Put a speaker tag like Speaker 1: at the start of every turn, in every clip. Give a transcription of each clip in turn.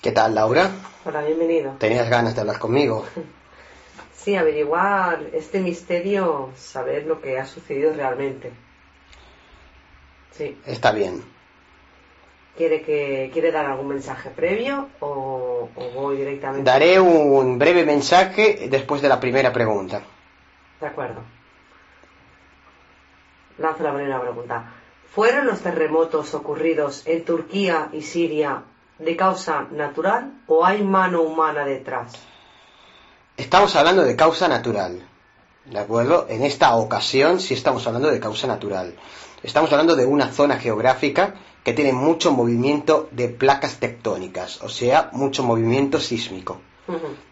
Speaker 1: ¿Qué tal, Laura?
Speaker 2: Hola, bienvenido.
Speaker 1: ¿Tenías ganas de hablar conmigo?
Speaker 2: Sí, averiguar este misterio, saber lo que ha sucedido realmente. Sí.
Speaker 1: Está bien.
Speaker 2: ¿Quiere dar algún mensaje previo o voy directamente?
Speaker 1: Daré un breve mensaje después de la primera pregunta.
Speaker 2: De acuerdo. Lanzo la primera pregunta. ¿Fueron los terremotos ocurridos en Turquía y Siria de causa natural o hay mano humana detrás?
Speaker 1: Estamos hablando de causa natural, ¿de acuerdo? En esta ocasión sí estamos hablando de causa natural. Estamos hablando de una zona geográfica que tiene mucho movimiento de placas tectónicas, o sea, mucho movimiento sísmico.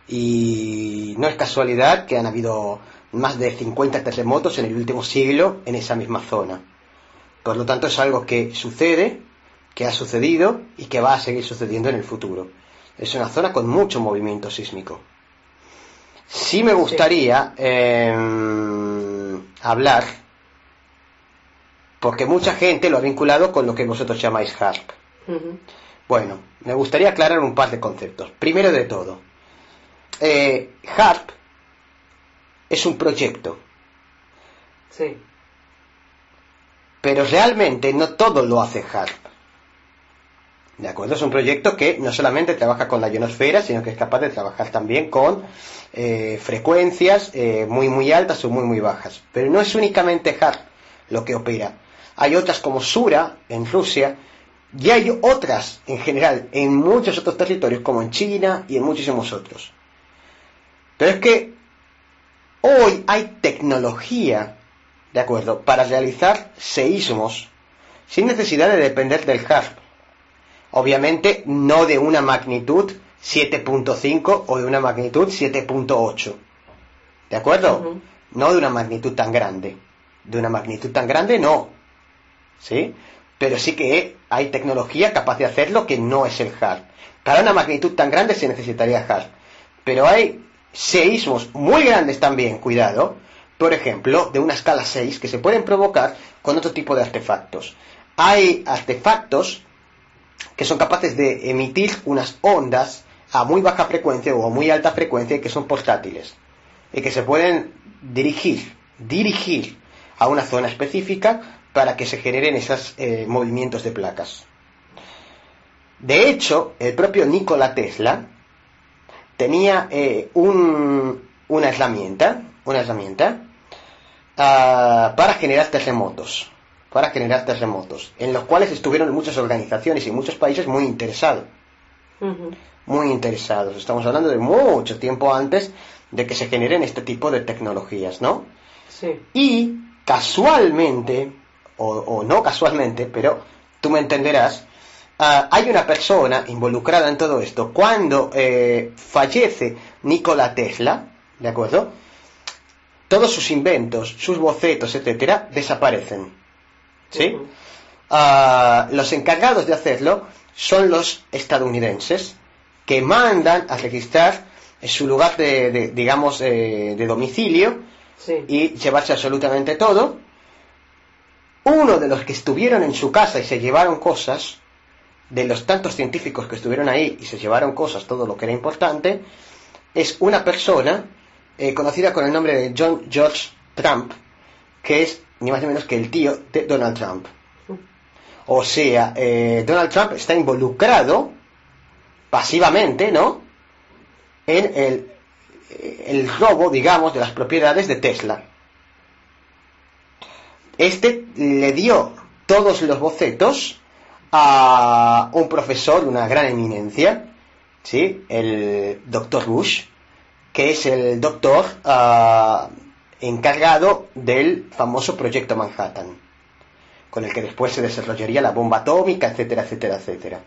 Speaker 1: Y no es casualidad que han habido más de 50 terremotos en el último siglo en esa misma zona. Por lo tanto, es algo que sucede, que ha sucedido y que va a seguir sucediendo en el futuro. Es una zona con mucho movimiento sísmico. Sí me gustaría hablar, porque mucha gente lo ha vinculado con lo que vosotros llamáis HARP. Bueno, me gustaría aclarar un par de conceptos. Primero de todo, HARP es un proyecto.
Speaker 2: Sí.
Speaker 1: Pero realmente no todo lo hace HARP. ¿De acuerdo? Es un proyecto que no solamente trabaja con la ionosfera, sino que es capaz de trabajar también con frecuencias muy altas o muy bajas. Pero no es únicamente HARP lo que opera. Hay otras como Sura en Rusia, y hay otras en general en muchos otros territorios como en China y en muchísimos otros. Pero es que hoy hay tecnología, ¿de acuerdo?, para realizar seísmos sin necesidad de depender del HARP. Obviamente no de una magnitud 7.5 o de una magnitud 7.8. ¿De acuerdo? No de una magnitud tan grande. De una magnitud tan grande no. ¿Sí? Pero sí que hay tecnología capaz de hacerlo que no es el HARP. Para una magnitud tan grande se necesitaría HARP. Pero hay seísmos muy grandes también, cuidado, por ejemplo, de una escala 6 que se pueden provocar con otro tipo de artefactos. Hay artefactos que son capaces de emitir unas ondas a muy baja frecuencia o a muy alta frecuencia y que son portátiles y que se pueden dirigir a una zona específica para que se generen esos movimientos de placas. De hecho, el propio Nikola Tesla tenía una herramienta para generar terremotos, en los cuales estuvieron muchas organizaciones y muchos países muy interesados. Estamos hablando de mucho tiempo antes de que se generen este tipo de tecnologías, ¿no?
Speaker 2: Sí.
Speaker 1: Y casualmente, o no casualmente, pero tú me entenderás, hay una persona involucrada en todo esto. Cuando fallece Nikola Tesla, ¿de acuerdo?, todos sus inventos, sus bocetos, etcétera, desaparecen. ¿Sí? Los encargados de hacerlo son los estadounidenses, que mandan a registrar su lugar de domicilio,
Speaker 2: Sí.
Speaker 1: y llevarse absolutamente todo. Uno de los que estuvieron en su casa y se llevaron cosas, de los tantos científicos que estuvieron ahí y se llevaron cosas, todo lo que era importante, es una persona conocida con el nombre de John George Trump, que es ni más ni menos que el tío de Donald Trump. O sea, Donald Trump está involucrado pasivamente, ¿no?, en el robo, digamos, de las propiedades de Tesla. Este le dio todos los bocetos a un profesor, una gran eminencia, ¿sí?, el Dr. Bush, que es el doctor encargado del famoso proyecto Manhattan, con el que después se desarrollaría la bomba atómica, etcétera, etcétera, etcétera.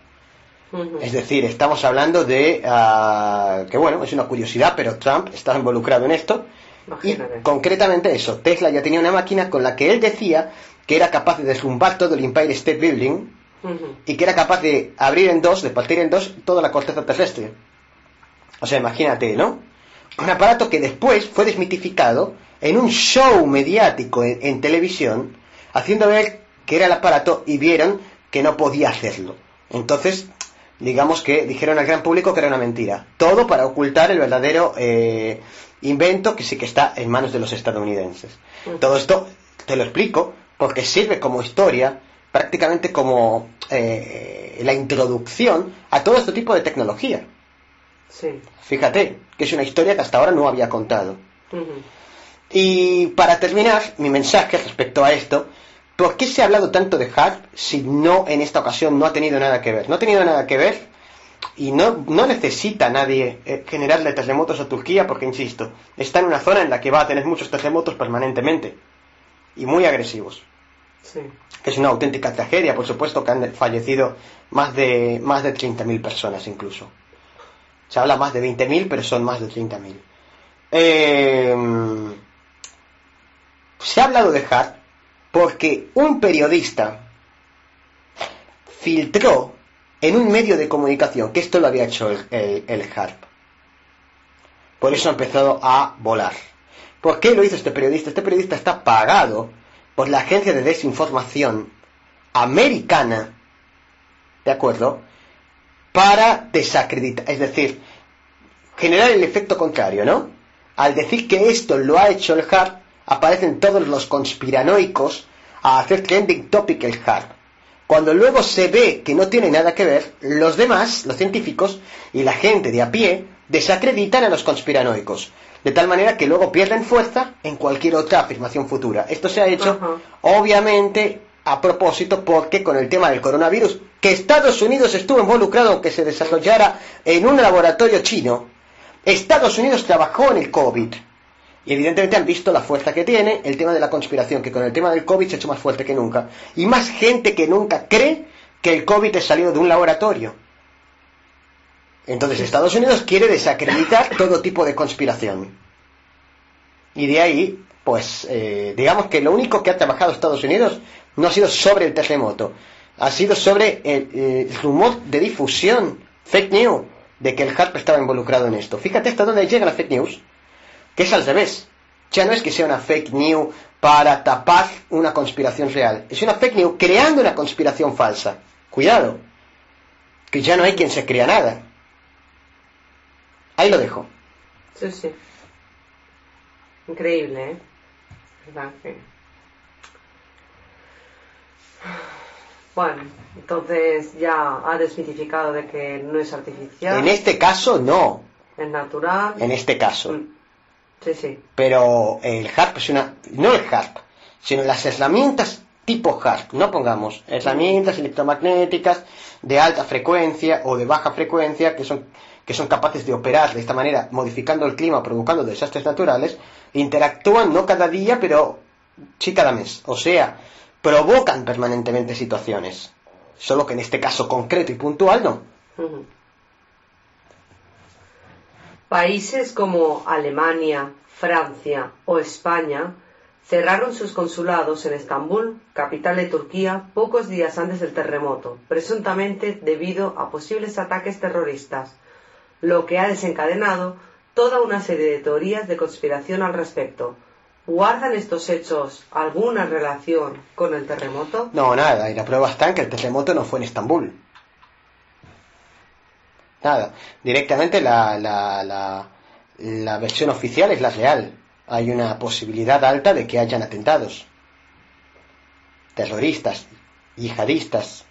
Speaker 1: Es decir, estamos hablando de que, bueno, es una curiosidad, pero Trump estaba involucrado en esto.
Speaker 2: Imagínate.
Speaker 1: Y concretamente eso, Tesla ya tenía una máquina con la que él decía que era capaz de derrumbar todo el Empire State Building y que era capaz de abrir en dos, de partir en dos toda la corteza terrestre. O sea, imagínate, ¿no? Un aparato que después fue desmitificado en un show mediático en televisión, haciendo ver que era el aparato y vieron que no podía hacerlo. Entonces digamos que dijeron al gran público que era una mentira. Todo para ocultar el verdadero invento que sí que está en manos de los estadounidenses. Todo esto te lo explico porque sirve como historia, prácticamente como la introducción a todo este tipo de tecnología.
Speaker 2: Sí.
Speaker 1: Fíjate, que es una historia que hasta ahora no había contado. Y para terminar, mi mensaje respecto a esto, ¿por qué se ha hablado tanto de HARP si no en esta ocasión no ha tenido nada que ver? No ha tenido nada que ver y no necesita nadie generarle terremotos a Turquía porque, insisto, está en una zona en la que va a tener muchos terremotos permanentemente y muy agresivos.
Speaker 2: Sí.
Speaker 1: Es una auténtica tragedia, por supuesto que han fallecido más de 30.000 personas incluso. Se habla más de 20.000, pero son más de 30.000. Se ha hablado de HARP porque un periodista filtró en un medio de comunicación que esto lo había hecho el HARP. Por eso ha empezado a volar. ¿Por qué lo hizo este periodista? Este periodista está pagado por la agencia de desinformación americana, ¿de acuerdo?, para desacreditar, es decir, generar el efecto contrario, ¿no? Al decir que esto lo ha hecho el HARP, aparecen todos los conspiranoicos a hacer trending topic el HARP. Cuando luego se ve que no tiene nada que ver, los demás, los científicos y la gente de a pie, desacreditan a los conspiranoicos, de tal manera que luego pierden fuerza en cualquier otra afirmación futura. Esto se ha hecho, obviamente, a propósito, porque con el tema del coronavirus, que Estados Unidos estuvo involucrado en que se desarrollara en un laboratorio chino, Estados Unidos trabajó en el COVID, y evidentemente han visto la fuerza que tiene el tema de la conspiración, que con el tema del COVID se ha hecho más fuerte que nunca, y más gente que nunca cree que el COVID es salido de un laboratorio. Entonces Estados Unidos quiere desacreditar todo tipo de conspiración. Y de ahí, pues, digamos que lo único que ha trabajado Estados Unidos no ha sido sobre el terremoto, ha sido sobre el rumor de difusión, fake news, de que el HARP estaba involucrado en esto. Fíjate hasta dónde llega la fake news, que es al revés. Ya no es que sea una fake news para tapar una conspiración real, es una fake news creando una conspiración falsa. Cuidado, que ya no hay quien se crea nada. Ahí lo dejo.
Speaker 2: Sí, sí. Increíble, ¿eh? ¿Verdad? Sí. Bueno, entonces ya ha desmitificado de que no es artificial.
Speaker 1: En este caso no.
Speaker 2: Es natural.
Speaker 1: En este caso.
Speaker 2: Sí, sí.
Speaker 1: Pero el HARP es una... No el HARP, sino las herramientas tipo HARP. No pongamos herramientas electromagnéticas de alta frecuencia o de baja frecuencia que son capaces de operar de esta manera, modificando el clima, provocando desastres naturales. Interactúan no cada día, pero sí cada mes. O sea, provocan permanentemente situaciones. Solo que en este caso concreto y puntual no.
Speaker 2: Países como Alemania, Francia o España cerraron sus consulados en Estambul, capital de Turquía, pocos días antes del terremoto, presuntamente debido a posibles ataques terroristas, lo que ha desencadenado toda una serie de teorías de conspiración al respecto. ¿Guardan estos hechos alguna relación con el terremoto?
Speaker 1: No, nada, y la prueba está en que el terremoto no fue en Estambul. Nada, directamente la versión oficial es la real. Hay una posibilidad alta de que hayan atentados terroristas, yihadistas.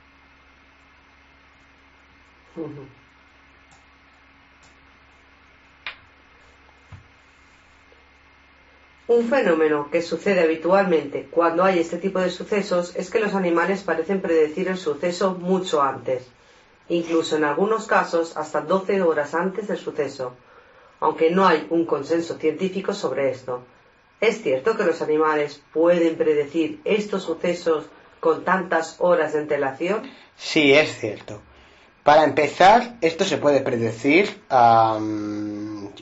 Speaker 2: Un fenómeno que sucede habitualmente cuando hay este tipo de sucesos es que los animales parecen predecir el suceso mucho antes, incluso en algunos casos hasta 12 horas antes del suceso, aunque no hay un consenso científico sobre esto. ¿Es cierto que los animales pueden predecir estos sucesos con tantas horas de antelación?
Speaker 1: Sí, es cierto. Para empezar, esto se puede predecir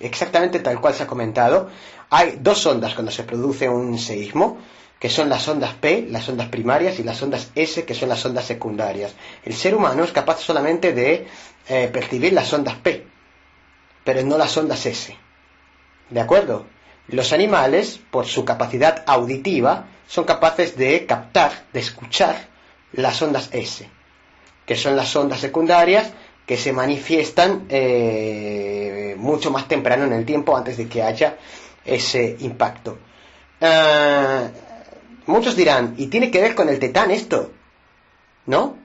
Speaker 1: exactamente tal cual se ha comentado. Hay dos ondas cuando se produce un seísmo, que son las ondas P, las ondas primarias, y las ondas S, que son las ondas secundarias. El ser humano es capaz solamente de percibir las ondas P, pero no las ondas S. ¿De acuerdo? Los animales, por su capacidad auditiva, son capaces de captar, de escuchar las ondas S, que son las ondas secundarias que se manifiestan mucho más temprano en el tiempo antes de que haya ese impacto. Muchos dirán, ¿y tiene que ver con el tetán esto? ¿No?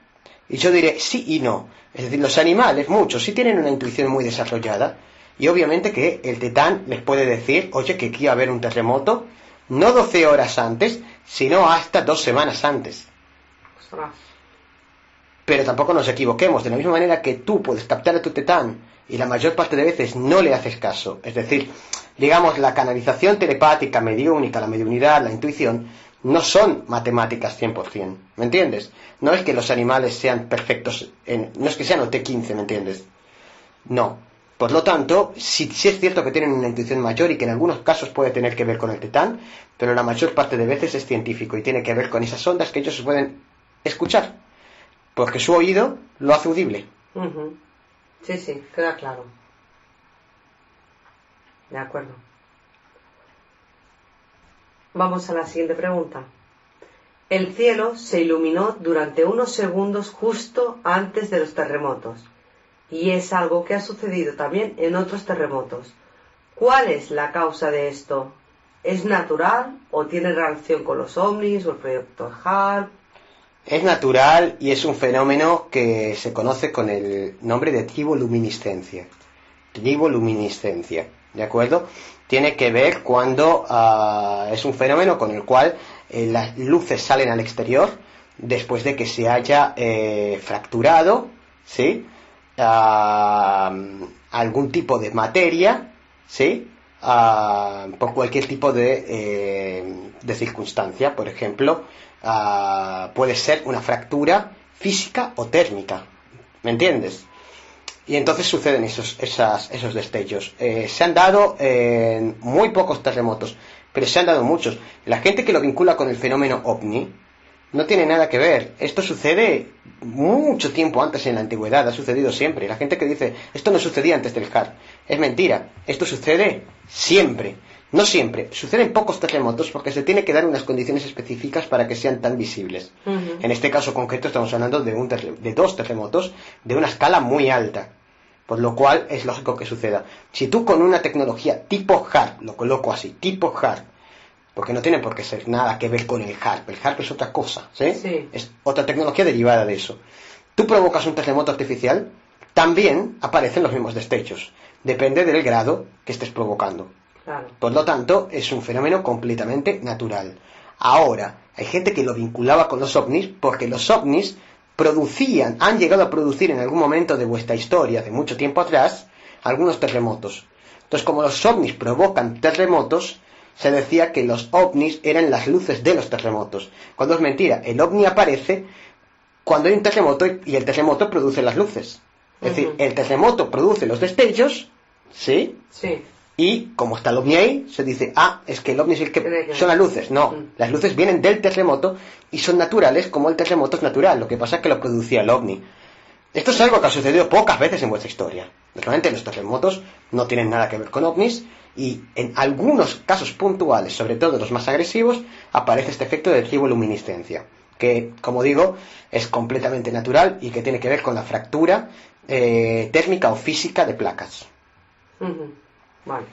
Speaker 1: Y yo diré sí y no. Es decir, los animales, muchos, sí tienen una intuición muy desarrollada. Y obviamente que el tetán les puede decir, oye, que aquí va a haber un terremoto, no 12 horas antes, sino hasta 2 semanas antes.
Speaker 2: Ostras.
Speaker 1: Pero tampoco nos equivoquemos, de la misma manera que tú puedes captar a tu tetán y la mayor parte de veces no le haces caso. Es decir, digamos, la canalización telepática, mediúnica, la mediunidad, la intuición, no son matemáticas 100%, ¿me entiendes? No es que los animales sean perfectos, no es que sean OT15, ¿me entiendes? No. Por lo tanto, sí es cierto que tienen una intuición mayor y que en algunos casos puede tener que ver con el tetán, pero la mayor parte de veces es científico y tiene que ver con esas ondas que ellos pueden escuchar, porque su oído lo hace audible.
Speaker 2: Uh-huh. Sí, sí, queda claro. De acuerdo. Vamos a la siguiente pregunta. El cielo se iluminó durante unos segundos justo antes de los terremotos, y es algo que ha sucedido también en otros terremotos. ¿Cuál es la causa de esto? ¿Es natural o tiene relación con los ovnis o el proyecto HARP?
Speaker 1: Es natural y es un fenómeno que se conoce con el nombre de triboluminiscencia. Triboluminiscencia, ¿de acuerdo? Tiene que ver cuando es un fenómeno con el cual las luces salen al exterior después de que se haya fracturado, ¿sí? Algún tipo de materia, ¿sí? Por cualquier tipo de circunstancia. Por ejemplo, puede ser una fractura física o térmica, ¿me entiendes? Y entonces suceden esos destellos. Se han dado muy pocos terremotos, pero se han dado muchos. La gente que lo vincula con el fenómeno ovni no tiene nada que ver. Esto sucede mucho tiempo antes en la antigüedad, ha sucedido siempre. La gente que dice, esto no sucedía antes del HARP, es mentira. Esto sucede siempre. No siempre. Suceden pocos terremotos porque se tiene que dar unas condiciones específicas para que sean tan visibles. Uh-huh. En este caso concreto estamos hablando de 2 terremotos de una escala muy alta. Por lo cual es lógico que suceda. Si tú con una tecnología tipo HARP, lo coloco así, tipo HARP, porque no tiene por qué ser nada que ver con el HARP. El HARP es otra cosa, ¿sí?
Speaker 2: Sí.
Speaker 1: Es otra tecnología derivada de eso. Tú provocas un terremoto artificial, también aparecen los mismos destellos. Depende del grado que estés provocando.
Speaker 2: Claro.
Speaker 1: Por lo tanto, es un fenómeno completamente natural. Ahora, hay gente que lo vinculaba con los ovnis porque los ovnis han llegado a producir en algún momento de vuestra historia, de mucho tiempo atrás, algunos terremotos. Entonces, como los ovnis provocan terremotos, se decía que los ovnis eran las luces de los terremotos. Cuando es mentira, el ovni aparece cuando hay un terremoto y el terremoto produce las luces. Es decir, el terremoto produce los destellos, ¿sí?
Speaker 2: Sí.
Speaker 1: Y como está el ovni ahí, se dice, es que el ovni es el que son las luces. No, las luces vienen del terremoto y son naturales como el terremoto es natural. Lo que pasa es que lo producía el ovni. Esto es algo que ha sucedido pocas veces en vuestra historia. Realmente los terremotos no tienen nada que ver con ovnis y en algunos casos puntuales, sobre todo los más agresivos, aparece este efecto de triboluminiscencia, que, como digo, es completamente natural y que tiene que ver con la fractura térmica o física de placas.
Speaker 2: Uh-huh. Vale.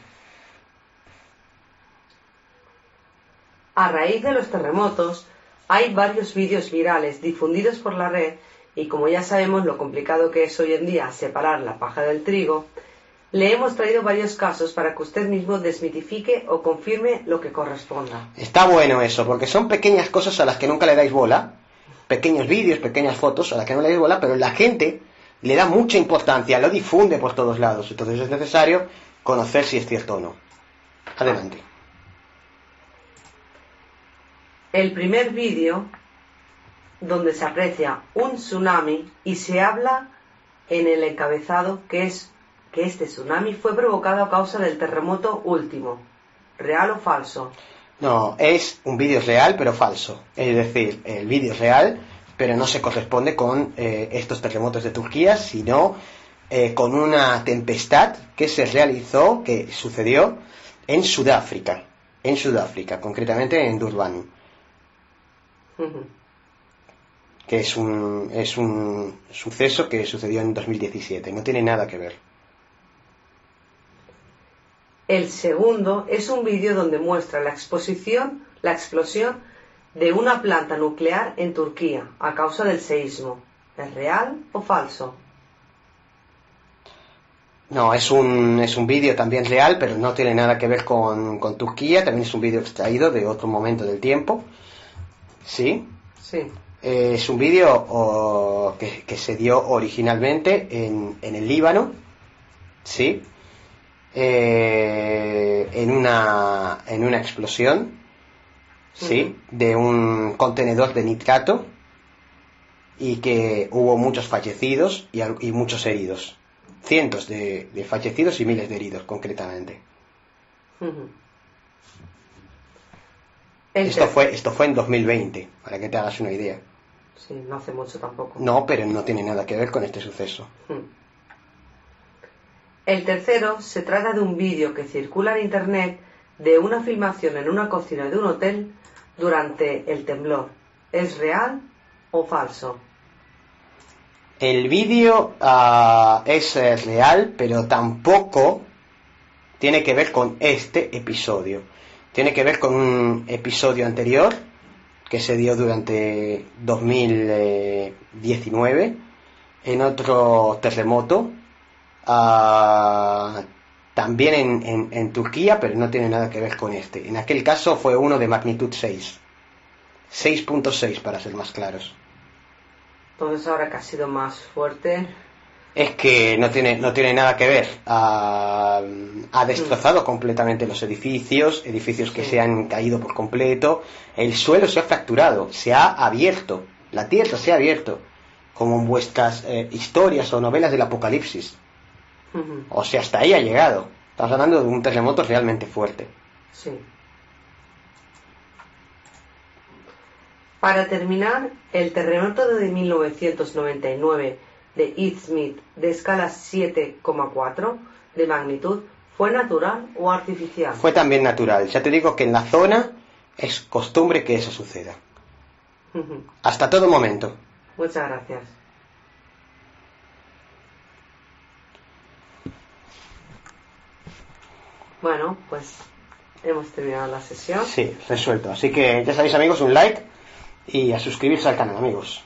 Speaker 2: A raíz de los terremotos, hay varios vídeos virales difundidos por la red y como ya sabemos lo complicado que es hoy en día separar la paja del trigo, le hemos traído varios casos para que usted mismo desmitifique o confirme lo que corresponda.
Speaker 1: Está bueno eso, porque son pequeñas cosas a las que nunca le dais bola, pequeños vídeos, pequeñas fotos a las que no le dais bola, pero la gente le da mucha importancia, lo difunde por todos lados, entonces es necesario conocer si es cierto o no. Adelante.
Speaker 2: El primer vídeo, donde se aprecia un tsunami y se habla en el encabezado que este tsunami fue provocado a causa del terremoto último. ¿Real o falso?
Speaker 1: No, es un vídeo real pero falso. Es decir, el vídeo es real pero no se corresponde con estos terremotos de Turquía, sino con una tempestad que se realizó, que sucedió en Sudáfrica, concretamente en Durban.
Speaker 2: Uh-huh.
Speaker 1: que es un suceso que sucedió en 2017. No tiene nada que ver.
Speaker 2: El segundo es un vídeo donde muestra la explosión de una planta nuclear en Turquía a causa del seísmo. ¿Es real o falso?
Speaker 1: No, es un vídeo también real, pero no tiene nada que ver con Turquía. También es un vídeo extraído de otro momento del tiempo. ¿Sí?
Speaker 2: Sí.
Speaker 1: Es un vídeo que se dio originalmente en el Líbano. ¿Sí? En una explosión, ¿sí? De un contenedor de nitrato, y que hubo muchos fallecidos y muchos heridos. Cientos de fallecidos y miles de heridos, concretamente. Esto fue en 2020, para que te hagas una idea.
Speaker 2: Sí, no hace mucho tampoco.
Speaker 1: No, pero no tiene nada que ver con este suceso.
Speaker 2: El tercero se trata de un vídeo que circula en internet de una filmación en una cocina de un hotel durante el temblor. ¿Es real o falso?
Speaker 1: El vídeo es real, pero tampoco tiene que ver con este episodio. Tiene que ver con un episodio anterior que se dio durante 2019 en otro terremoto, también en Turquía, pero no tiene nada que ver con este. En aquel caso fue uno de magnitud 6. 6.6 para ser más claros.
Speaker 2: Entonces ahora que ha sido más fuerte...
Speaker 1: Es que no tiene nada que ver. Ha destrozado completamente los edificios que se han caído por completo. El suelo se ha fracturado, se ha abierto, la tierra se ha abierto, como en vuestras historias o novelas del apocalipsis. O sea, hasta ahí ha llegado. Estamos hablando de un terremoto realmente fuerte.
Speaker 2: Sí. Para terminar, el terremoto de 1999 de Izmit de escala 7,4 de magnitud, ¿fue natural o artificial?
Speaker 1: Fue también natural. Ya te digo que en la zona es costumbre que eso suceda. Hasta todo momento.
Speaker 2: Muchas gracias. Bueno, pues hemos terminado la sesión.
Speaker 1: Sí, resuelto. Así que ya sabéis, amigos, un like y a suscribirse al canal, amigos.